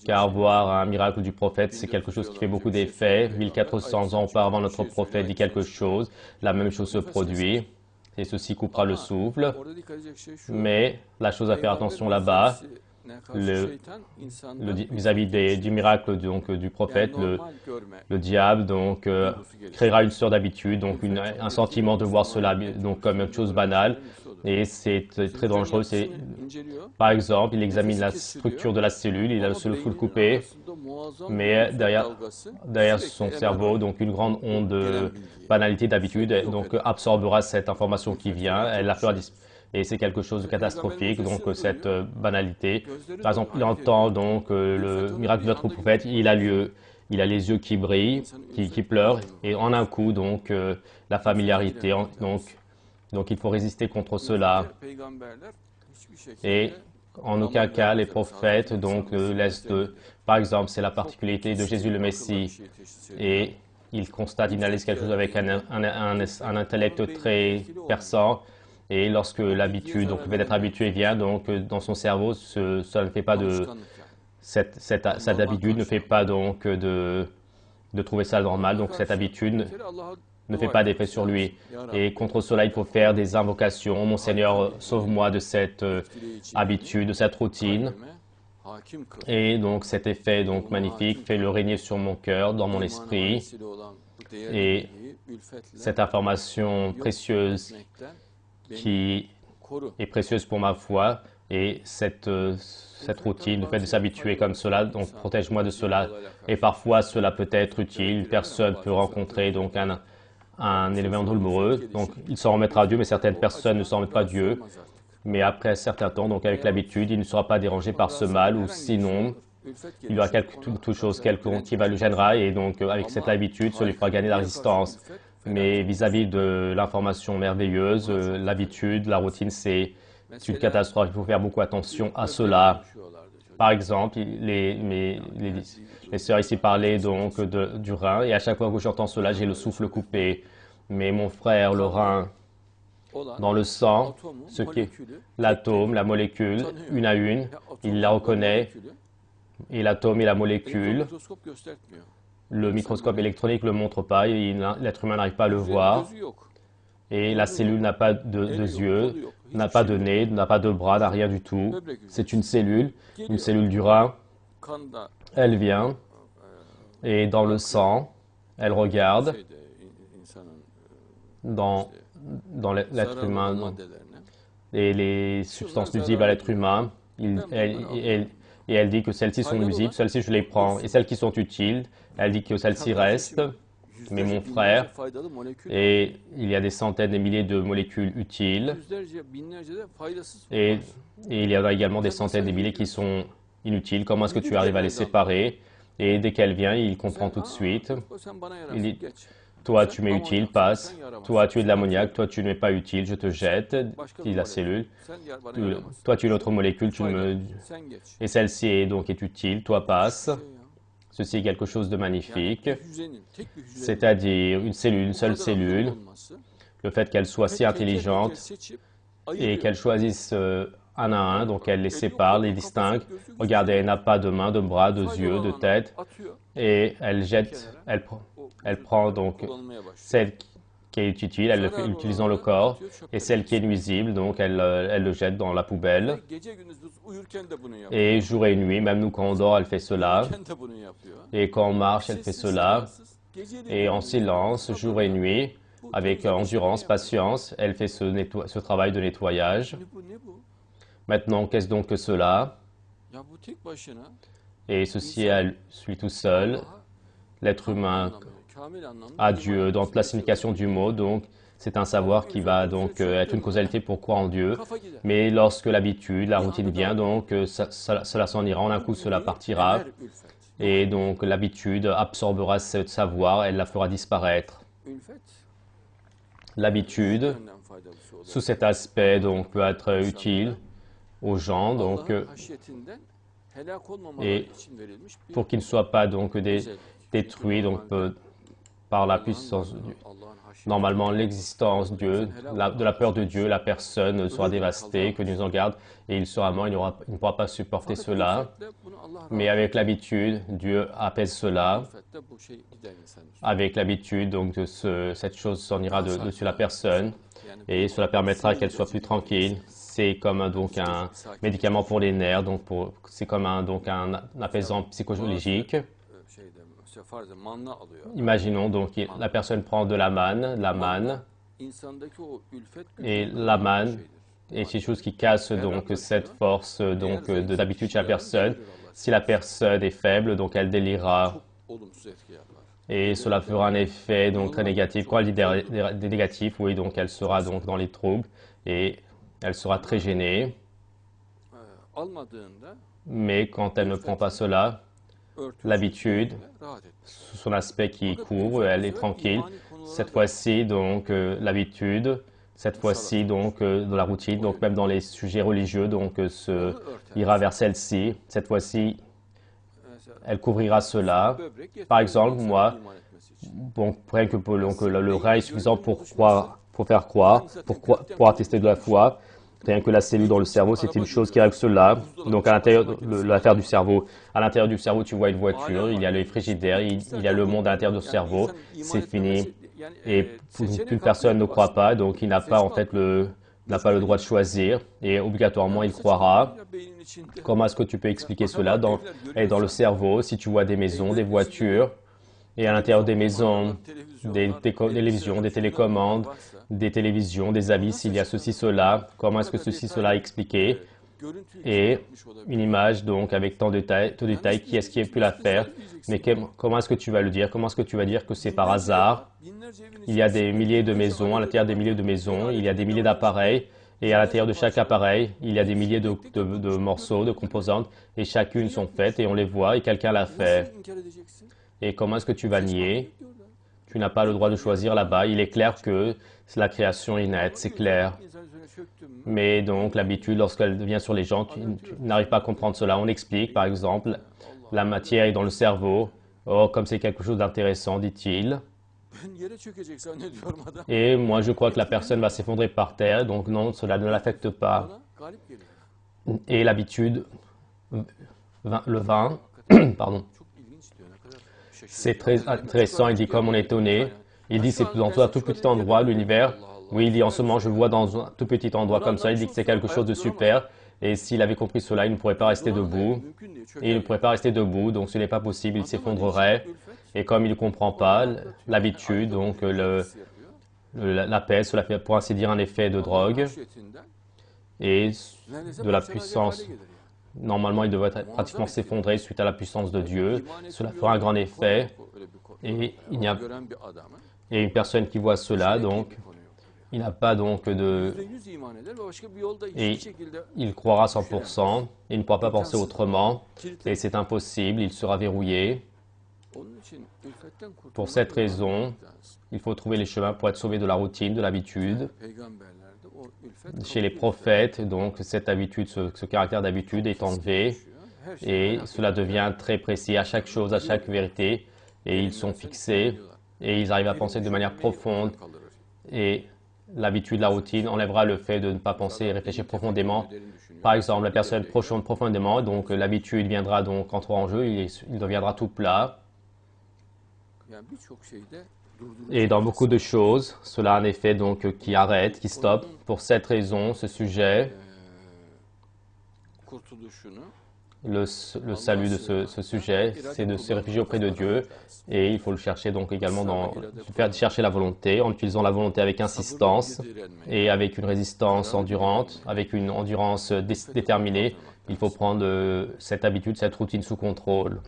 Car voir un miracle du prophète, c'est quelque chose qui fait beaucoup d'effet. 1400 ans auparavant, notre prophète dit quelque chose, la même chose se produit, et ceci coupera le souffle. Mais la chose à faire attention là-bas, vis-à-vis du miracle donc, du prophète, le diable donc, créera une sorte d'habitude, donc un sentiment de voir cela donc, comme une chose banale. Et c'est très dangereux. Par exemple, il examine la structure de la cellule, il a le souffle coupé, mais derrière son cerveau, donc une grande onde de banalité d'habitude, donc absorbera cette information qui vient, elle la fera disparaître. Et c'est quelque chose de catastrophique, donc cette banalité. Par exemple, il entend donc le miracle de notre prophète, il a lieu, il a les yeux qui brillent, qui pleurent, et en un coup, donc la familiarité, donc il faut résister contre cela. Et en aucun cas, les prophètes donc laissent de... Par exemple, c'est la particularité de Jésus le Messie, et il constate, il analyse quelque chose avec un intellect très perçant. Et lorsque l'habitude, donc le fait d'être habitué vient, donc dans son cerveau, ça ne fait pas de cette habitude ne fait pas donc de trouver ça normal. Donc cette habitude ne fait pas d'effet sur lui. Et contre cela, il faut faire des invocations. Mon Seigneur, sauve-moi de cette habitude, de cette routine. Et donc cet effet donc magnifique, fais-le régner sur mon cœur, dans mon esprit. Et cette information précieuse qui est précieuse pour ma foi, et cette routine, le fait de s'habituer comme cela, donc protège-moi de cela. Et parfois, cela peut être utile. Une personne peut rencontrer donc un élément douloureux, donc il s'en remettra à Dieu, mais certaines personnes ne s'en remettent pas à Dieu. Mais après un certain temps, donc avec l'habitude, il ne sera pas dérangé par ce mal, ou sinon, il y aura toute chose quelconque qui va le gênera, et donc avec cette habitude, ça lui fera gagner la résistance. Mais vis-à-vis de l'information merveilleuse, l'habitude, la routine, c'est une catastrophe. Il faut faire beaucoup attention à cela. Par exemple, les sœurs ici parlaient donc du rein, et à chaque fois que j'entends cela, j'ai le souffle coupé. Mais mon frère, le rein, dans le sang, ce qui est l'atome, la molécule, une à une, il la reconnaît, et l'atome et la molécule, le microscope électronique ne le montre pas, l'être humain n'arrive pas à le voir, et la cellule n'a pas de yeux, n'a pas de nez, n'a pas de bras, n'a rien du tout. C'est une cellule du rein. Elle vient, et dans le sang, elle regarde, dans l'être humain, et les substances nuisibles à l'être humain, et elle dit que celles-ci sont nuisibles, celles-ci je les prends, et celles qui sont utiles, elle dit que celles-ci restent, mais mon frère, et il y a des centaines, des milliers de molécules utiles, et il y en a également des centaines, des milliers qui sont inutiles. Comment est-ce que tu arrives à les séparer? Et dès qu'elle vient, il comprend tout de suite. Il dit, toi, tu m'es utile, passe. Toi, tu es de l'ammoniac. Toi, tu ne m'es pas utile, je te jette, dit la cellule. Toi, tu es une autre molécule, et celle-ci est utile, toi, passe. Ceci est quelque chose de magnifique, c'est-à-dire une seule cellule, le fait qu'elle soit si intelligente et qu'elle choisisse un à un, donc elle les sépare, les distingue. Regardez, elle n'a pas de main, de bras, de yeux, de tête, et elle jette, elle prend donc celle qui est utile, elle le fait utilisant le corps, et celle qui est nuisible, donc elle le jette dans la poubelle. Et jour et nuit, même nous quand on dort, elle fait cela. Et quand on marche, elle fait cela. Et en silence, jour et nuit, avec endurance, patience, elle fait ce travail de nettoyage. Maintenant, qu'est-ce donc que cela? Et ceci est lui tout seul, l'être humain à Dieu, dans la signification du mot, donc c'est un savoir qui va donc être une causalité pour croire en Dieu. Mais lorsque l'habitude, la routine vient, donc cela s'en ira, en un coup cela partira. Et donc l'habitude absorbera ce savoir, elle la fera disparaître. L'habitude, sous cet aspect, donc peut être utile aux gens, donc et pour qu'ils ne soient pas donc détruits, donc par la puissance de Dieu. Normalement, l'existence de Dieu, de la peur de Dieu, la personne sera dévastée, que Dieu nous en garde, et il sera mort, il ne pourra pas supporter cela. Mais avec l'habitude, Dieu apaise cela. Avec l'habitude, donc, cette chose s'en ira dessus la personne, et cela permettra qu'elle soit plus tranquille. C'est comme donc un médicament pour les nerfs, donc c'est comme un apaisant psychologique. Imaginons donc la personne prend de la manne, et la manne est quelque chose qui casse donc cette force donc d'habitude chez la personne. Si la personne est faible, donc elle délirera et cela fera un effet donc très négatif. Quand elle dit négatif, oui, donc elle sera donc dans les troubles et elle sera très gênée. Mais quand elle ne prend pas cela, l'habitude, son aspect qui court, elle est tranquille. Cette fois-ci, donc, l'habitude, cette fois-ci, donc, dans la routine, donc même dans les sujets religieux, donc, ira vers celle-ci. Cette fois-ci, elle couvrira cela. Par exemple, moi, bon, rien que donc, le rein est suffisant pour faire croire, pour attester de la foi. Rien que la cellule dans le cerveau, c'est une chose qui règle cela. Donc, à l'intérieur de l'affaire du cerveau, tu vois une voiture, il y a le frigidaire, il y a le monde à l'intérieur du cerveau. C'est fini. Et une personne ne croit pas, donc il n'a pas en fait n'a pas le droit de choisir et obligatoirement il croira. Comment est-ce que tu peux expliquer cela dans le cerveau, si tu vois des maisons, des voitures, et à l'intérieur des maisons, des télévisions, des télécommandes, des télévisions, des avis, s'il y a ceci, cela, comment est-ce que ceci, cela est expliqué? Et une image, donc, avec tant de détails, qui est-ce qui a pu la faire? Mais comment est-ce que tu vas le dire? Comment est-ce que tu vas dire que c'est par hasard? Il y a des milliers de maisons, à l'intérieur des milliers de maisons, il y a des milliers d'appareils, et à l'intérieur de chaque appareil, il y a des milliers de morceaux, de composantes, et chacune sont faites, et on les voit, et quelqu'un l'a fait. Et comment est-ce que tu vas nier? Tu n'as pas le droit de choisir là-bas. Il est clair que la création est nette, c'est clair. Mais donc, l'habitude, lorsqu'elle vient sur les gens, tu n'arrives pas à comprendre cela. On explique, par exemple, la matière est dans le cerveau. Oh, comme c'est quelque chose d'intéressant, dit-il. Et moi, je crois que la personne va s'effondrer par terre. Donc, non, cela ne l'affecte pas. Et l'habitude, le vin, pardon. C'est très intéressant, il dit comme on est étonné. Il dit c'est dans un tout petit endroit, l'univers. Oui, il dit en ce moment je vois dans un tout petit endroit comme ça. Il dit que c'est quelque chose de super. Et s'il avait compris cela, il ne pourrait pas rester debout. Et il ne pourrait pas rester debout, donc ce n'est pas possible, il s'effondrerait. Et comme il ne comprend pas l'habitude, donc la paix, cela fait pour ainsi dire un effet de drogue et de la puissance. Normalement, il devrait pratiquement s'effondrer suite à la puissance de Dieu. Cela fera un grand effet. Et une personne qui voit cela, donc, il n'a pas donc et il croira 100%, il ne pourra pas penser autrement, et c'est impossible, il sera verrouillé. Pour cette raison, il faut trouver les chemins pour être sauvé de la routine, de l'habitude. Chez les prophètes, donc cette habitude, ce caractère d'habitude est enlevé et cela devient très précis à chaque chose, à chaque vérité et ils sont fixés et ils arrivent à penser de manière profonde et l'habitude, la routine enlèvera le fait de ne pas penser et réfléchir profondément. Par exemple, la personne profonde profondément, donc l'habitude viendra donc entrer en jeu, il deviendra tout plat. Et dans beaucoup de choses, cela a un effet donc qui arrête, qui stoppe. Pour cette raison, ce sujet, le salut de ce sujet, c'est de se réfugier auprès de Dieu. Et il faut le chercher donc également chercher la volonté, en utilisant la volonté avec insistance et avec une résistance endurante, avec une endurance déterminée. Il faut prendre cette habitude, cette routine sous contrôle.